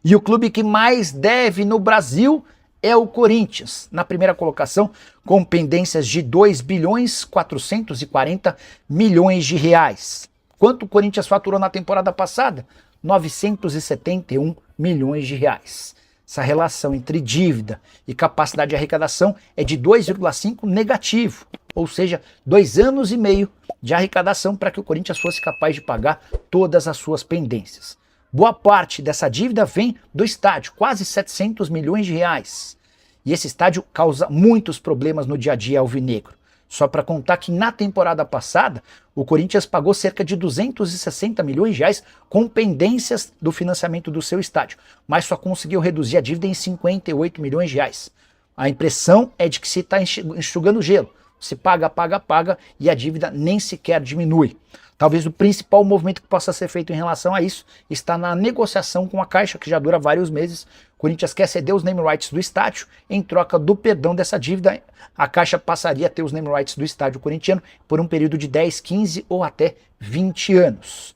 E o clube que mais deve no Brasil é o Corinthians, na primeira colocação, com pendências de 2 bilhões 440 milhões de reais. Quanto o Corinthians faturou na temporada passada? 971 milhões de reais. Essa relação entre dívida e capacidade de arrecadação é de 2,5 negativo, ou seja, 2 anos e meio de arrecadação para que o Corinthians fosse capaz de pagar todas as suas pendências. Boa parte dessa dívida vem do estádio, quase 700 milhões de reais. E esse estádio causa muitos problemas no dia a dia alvinegro. Só para contar que na temporada passada, o Corinthians pagou cerca de 260 milhões de reais com pendências do financiamento do seu estádio, mas só conseguiu reduzir a dívida em 58 milhões de reais. A impressão é de que se está enxugando gelo. Se paga, paga, paga e a dívida nem sequer diminui. Talvez o principal movimento que possa ser feito em relação a isso está na negociação com a Caixa, que já dura vários meses. O Corinthians quer ceder os name rights do estádio em troca do perdão dessa dívida. A Caixa passaria a ter os name rights do estádio corintiano por um período de 10, 15 ou até 20 anos.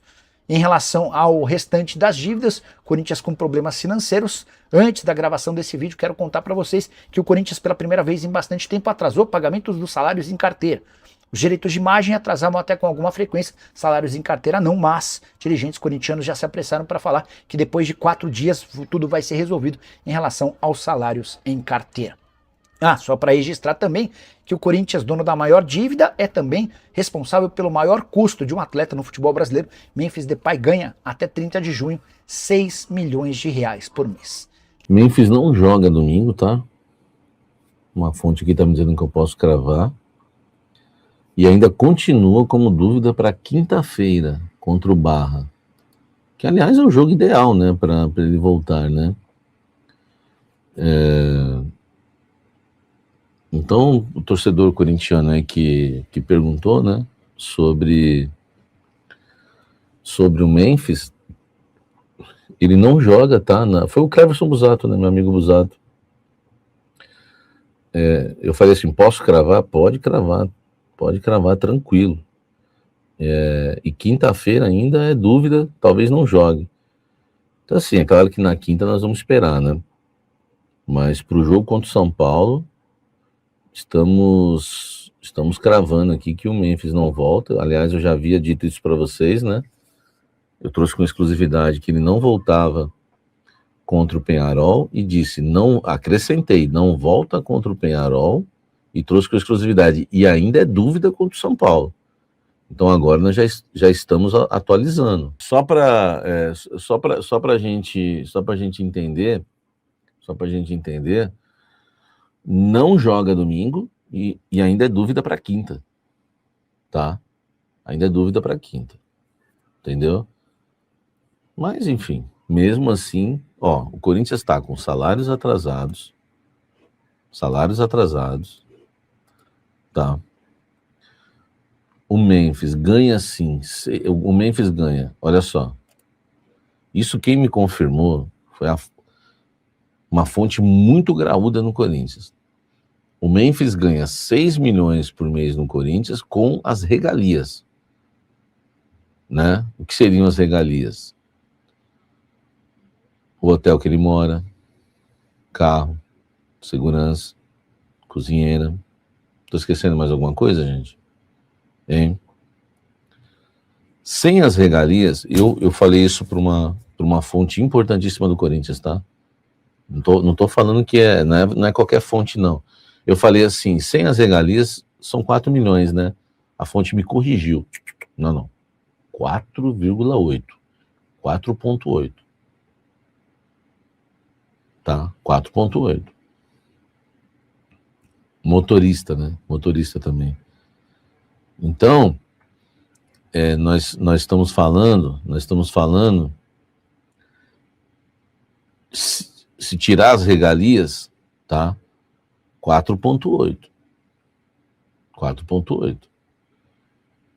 Em relação ao restante das dívidas, o Corinthians com problemas financeiros. Antes da gravação desse vídeo, quero contar para vocês que o Corinthians, pela primeira vez em bastante tempo, atrasou pagamentos dos salários em carteira. Os direitos de imagem atrasavam até com alguma frequência, salários em carteira não, mas dirigentes corintianos já se apressaram para falar que depois de 4 dias tudo vai ser resolvido em relação aos salários em carteira. Só para registrar também que o Corinthians, dono da maior dívida, é também responsável pelo maior custo de um atleta no futebol brasileiro. Memphis Depay ganha até 30 de junho 6 milhões de reais por mês. Memphis não joga domingo, tá? Uma fonte aqui tá me dizendo que eu posso cravar. E ainda continua como dúvida para quinta-feira contra o Barra. Que, aliás, é o jogo ideal, né? Para ele voltar, né? Então, o torcedor corintiano aí que perguntou, né? Sobre o Memphis, ele não joga, tá? Foi o Cleverson Busato, né? Meu amigo Busato. Eu falei assim, posso cravar? Pode cravar tranquilo. E quinta-feira ainda é dúvida, talvez não jogue. Então assim, é claro que na quinta nós vamos esperar, né? Mas para o jogo contra o São Paulo, estamos cravando aqui que o Memphis não volta. Aliás, eu já havia dito isso para vocês, né? Eu trouxe com exclusividade que ele não voltava contra o Peñarol e disse, acrescentei, não volta contra o Peñarol, e trouxe com exclusividade, e ainda é dúvida contra o São Paulo. Então agora nós já estamos atualizando. Só para a gente entender, não joga domingo e ainda é dúvida para quinta, tá? Ainda é dúvida para quinta, entendeu? Mas enfim, mesmo assim, o Corinthians está com salários atrasados, tá? O Memphis ganha sim, o Memphis ganha, olha só. Isso quem me confirmou foi uma fonte muito graúda no Corinthians. O Memphis ganha 6 milhões por mês no Corinthians com as regalias, né? O que seriam as regalias? O hotel que ele mora, carro, segurança, cozinheira. Tô esquecendo mais alguma coisa, gente? Hein? Sem as regalias, eu falei isso para uma fonte importantíssima do Corinthians, tá? Não tô falando que não é qualquer fonte, não. Eu falei assim, sem as regalias, são 4 milhões, né? A fonte me corrigiu. Não. 4,8. 4,8. Tá? 4,8. Motorista, né? Motorista também. Então, nós estamos falando, se tirar as regalias, tá? 4,8. 4,8.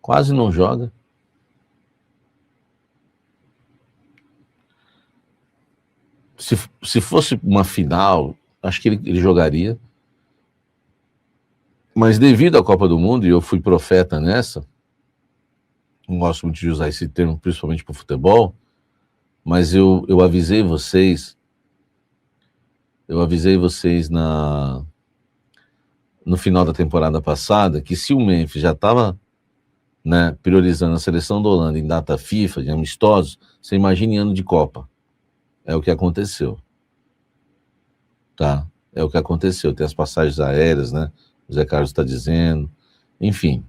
Quase não joga. Se fosse uma final, acho que ele jogaria. Mas devido à Copa do Mundo, e eu fui profeta nessa, não gosto muito de usar esse termo, principalmente para o futebol, mas eu avisei vocês Eu avisei vocês no final da temporada passada que se o Memphis já estava, né, priorizando a seleção da Holanda em data FIFA, de amistosos, você imagina em ano de Copa. É o que aconteceu. Tá? É o que aconteceu. Tem as passagens aéreas, né? O Zé Carlos está dizendo. Enfim.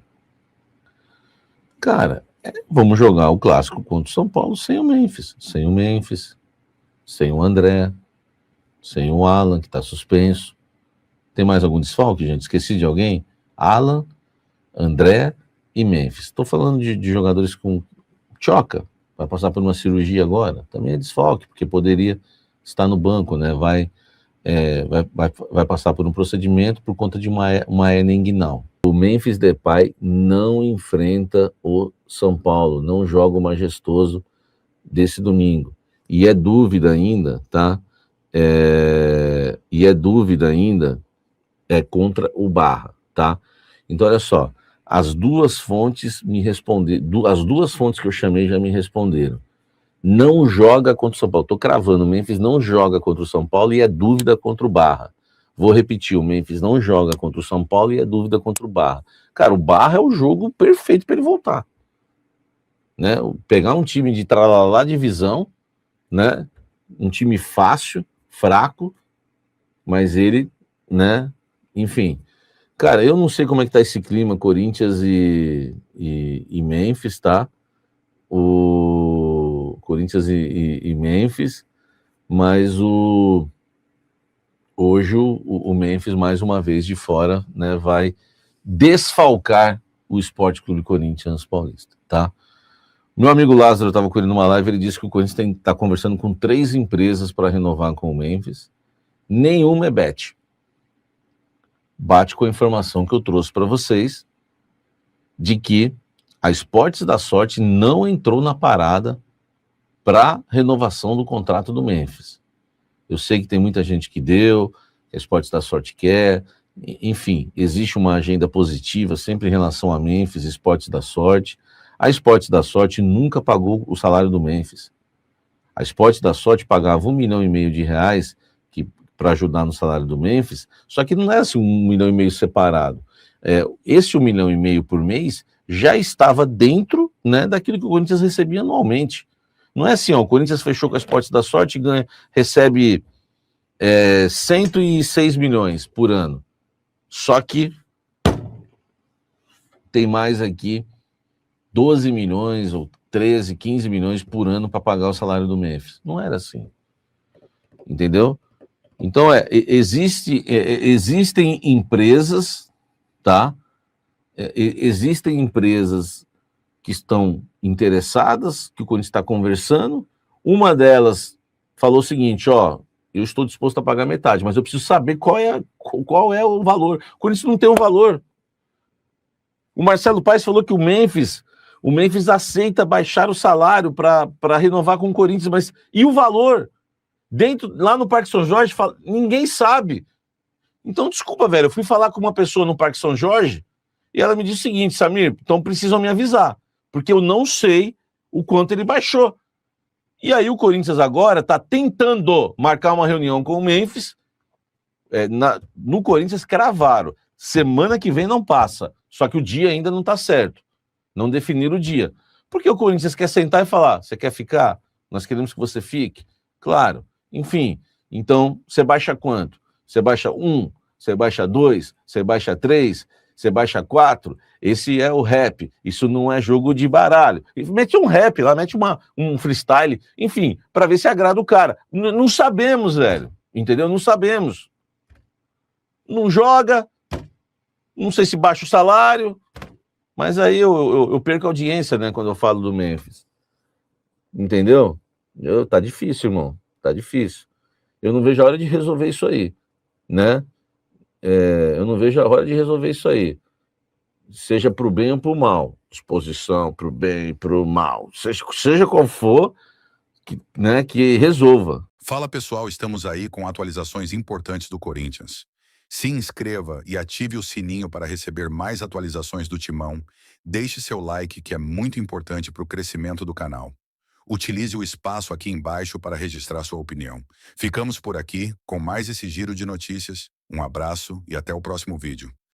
Cara, vamos jogar o clássico contra o São Paulo sem o Memphis. Sem o Memphis, sem o André, sem o Alan, que está suspenso. Tem mais algum desfalque, gente? Esqueci de alguém? Alan, André e Memphis. Estou falando de jogadores com Choca, vai passar por uma cirurgia agora. Também é desfalque, porque poderia estar no banco, né? Vai passar por um procedimento por conta de uma hernia inguinal. O Memphis Depay não enfrenta o São Paulo, não joga o majestoso desse domingo. E é dúvida ainda, tá? Contra o Barra, tá? Então, olha só, as duas fontes me responderam, as duas fontes que eu chamei já me responderam. Não joga contra o São Paulo. Estou cravando, o Memphis não joga contra o São Paulo e é dúvida contra o Barra. Vou repetir, o Memphis não joga contra o São Paulo e é dúvida contra o Barra. Cara, o Barra é o jogo perfeito para ele voltar. Né? Pegar um time de tralalá divisão, né? Um time fácil, fraco, mas ele, né? Enfim. Cara, eu não sei como é que tá esse clima, Corinthians e Memphis, tá? O Corinthians e Memphis, mas hoje o Memphis, mais uma vez de fora, né, vai desfalcar o Sport Clube Corinthians Paulista, tá? Meu amigo Lázaro estava com ele numa live, ele disse que o Corinthians está conversando com 3 empresas para renovar com o Memphis, nenhuma é bet. Bate com a informação que eu trouxe para vocês de que a Esportes da Sorte não entrou na parada para renovação do contrato do Memphis. Eu sei que tem muita gente que deu, que a Esportes da Sorte quer, enfim, existe uma agenda positiva sempre em relação a Memphis, Esportes da Sorte. A Esportes da Sorte nunca pagou o salário do Memphis. A Esportes da Sorte pagava R$1,5 milhão para ajudar no salário do Memphis, só que não é assim R$1,5 milhão separado. Esse R$1,5 milhão por mês já estava dentro, né, daquilo que o Corinthians recebia anualmente. Não é assim, ó, o Corinthians fechou com a Esportes da Sorte e recebe 106 milhões por ano. Só que tem mais aqui 12 milhões ou 13, 15 milhões por ano para pagar o salário do Memphis. Não era assim. Entendeu? Então, existem empresas, tá? Existem empresas que estão interessadas, que o Corinthians está conversando. Uma delas falou o seguinte, ó, eu estou disposto a pagar metade, mas eu preciso saber qual é o valor. O Corinthians não tem um valor. O Marcelo Paes falou que o Memphis aceita baixar o salário para renovar com o Corinthians, mas e o valor? Lá no Parque São Jorge, ninguém sabe. Então, desculpa, velho, eu fui falar com uma pessoa no Parque São Jorge e ela me disse o seguinte, Samir, então precisam me avisar, porque eu não sei o quanto ele baixou. E aí o Corinthians agora está tentando marcar uma reunião com o Memphis. No Corinthians cravaram. Semana que vem não passa, só que o dia ainda não está certo. Não definiram o dia. Porque o Corinthians quer sentar e falar, você quer ficar? Nós queremos que você fique. Claro. Enfim, então você baixa quanto? Você baixa 1, você baixa 2, você baixa 3, você baixa 4. Esse é o rap. Isso não é jogo de baralho. Mete um rap lá, mete um freestyle, enfim, para ver se agrada o cara. Não sabemos, velho. Entendeu? Não sabemos. Não joga, não sei se baixa o salário, mas aí eu perco a audiência, né, quando eu falo do Memphis. Entendeu? Tá difícil, irmão. Tá difícil. Eu não vejo a hora de resolver isso aí, né? Eu não vejo a hora de resolver isso aí. Seja pro bem ou pro mal. Disposição pro bem e pro mal. Seja qual for, que resolva. Fala, pessoal, estamos aí com atualizações importantes do Corinthians. Se inscreva e ative o sininho para receber mais atualizações do Timão. Deixe seu like, que é muito importante para o crescimento do canal. utilize o espaço aqui embaixo para registrar sua opinião. Ficamos por aqui com mais esse giro de notícias. Um abraço e até o próximo vídeo.